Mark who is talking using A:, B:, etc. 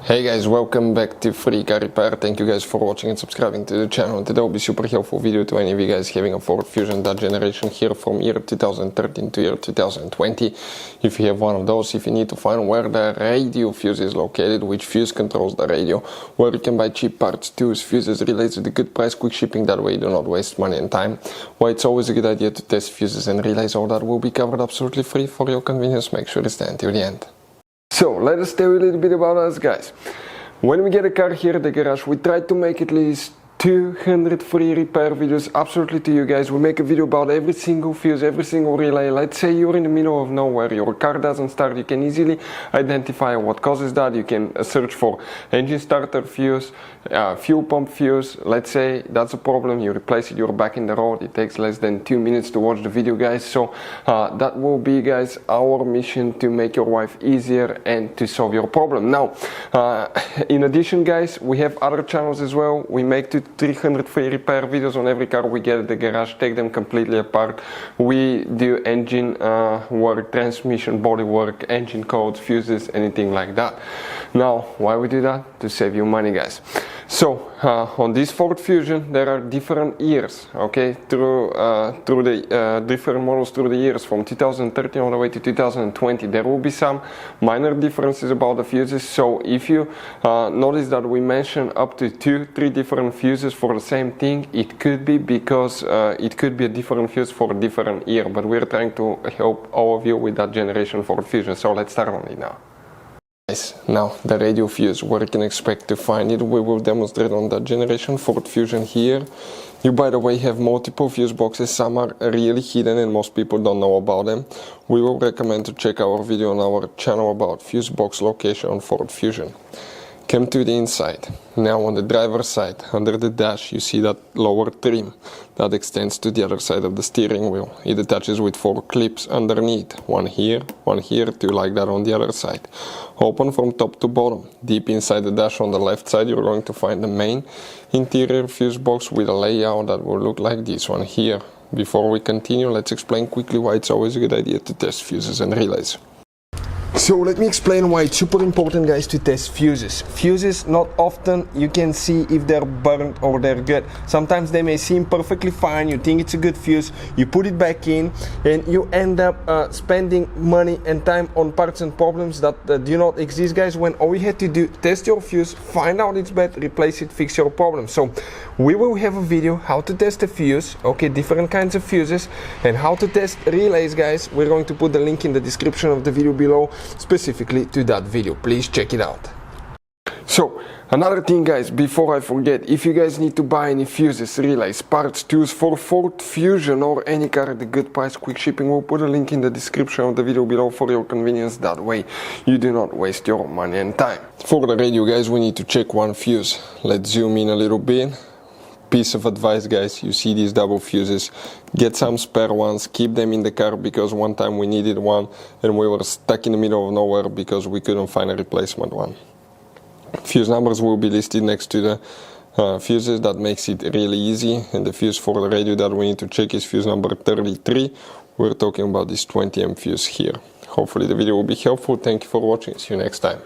A: Hey guys, welcome back to Free Car Repair. Thank you guys for watching and subscribing to the channel. Today will be super helpful video to any of you guys having a Ford Fusion that generation here from year 2013 to year 2020. If you have one of those, if you need to find where the radio fuse is located, which fuse controls the radio, where you can buy cheap parts, tools, fuses, relays with a good price, quick shipping, that way you do not waste money and time. Why it's always a good idea to test fuses and relays, all that will be covered absolutely free for your convenience. Make sure to stay until the end. So, let us tell you a little bit about us, guys. When we get a car here at the garage, we try to make at least 200 free repair videos absolutely to you guys. We make a video about every single fuse, every single relay. Let's say you're in the middle of nowhere, your car doesn't start, you can easily identify what causes that. You can search for engine starter fuse, fuel pump fuse. Let's say that's a problem, you replace it, you're back in the road. It takes less than 2 minutes to watch the video, guys. So that will be, guys, our mission to make your life easier and to solve your problem. Now, in addition, guys, we have other channels as well. We make 300 free repair videos on every car we get at the garage, take them completely apart. We do engine work, transmission, body work, engine codes, fuses, anything like that. Now, why we do that? To save you money, guys. So on this Ford Fusion there are different years, okay, through the different models through the years from 2013 all the way to 2020. There will be some minor differences about the fuses. So if you notice that we mention up to 2-3 different fuses for the same thing, it could be because it could be a different fuse for a different year, but we're trying to help all of you with that generation Ford Fusion. So let's start on it now. Now the radio fuse, where you can expect to find it, we will demonstrate on that generation Ford Fusion here. You, by the way, have multiple fuse boxes. Some are really hidden and most people don't know about them. We will recommend to check our video on our channel about fuse box location on Ford Fusion. Come to the inside. Now on the driver's side, under the dash, you see that lower trim that extends to the other side of the steering wheel. It attaches with 4 clips underneath, one here, 2 like that on the other side. Open from top to bottom. Deep inside the dash on the left side, you're going to find the main interior fuse box with a layout that will look like this one here. Before we continue, let's explain quickly why it's always a good idea to test fuses and relays. So let me explain why it's super important, guys, to test fuses. Fuses, not often you can see if they're burnt or they're good. Sometimes they may seem perfectly fine, you think it's a good fuse, you put it back in and you end up spending money and time on parts and problems that do not exist, guys, when all you had to do, test your fuse, find out it's bad, replace it, fix your problem. So we will have a video how to test a fuse, okay, different kinds of fuses, and how to test relays, guys. We're going to put the link in the description of the video below specifically to that video. Please check it out. So another thing, guys, before I forget, if you guys need to buy any fuses, relays, parts, tools for Ford Fusion or any car at a good price, quick shipping, we'll put a link in the description of the video below for your convenience. That way you do not waste your money and time. For the radio, guys, we need to check one fuse. Let's zoom in a little bit. Piece of advice, guys, you see these double fuses, get some spare ones, keep them in the car, because one time we needed one and we were stuck in the middle of nowhere because we couldn't find a replacement one. Fuse numbers will be listed next to the fuses. That makes it really easy. And the fuse for the radio that we need to check is fuse number 33. We're talking about this 20 amp fuse here. Hopefully the video will be helpful. Thank you for watching. See you next time.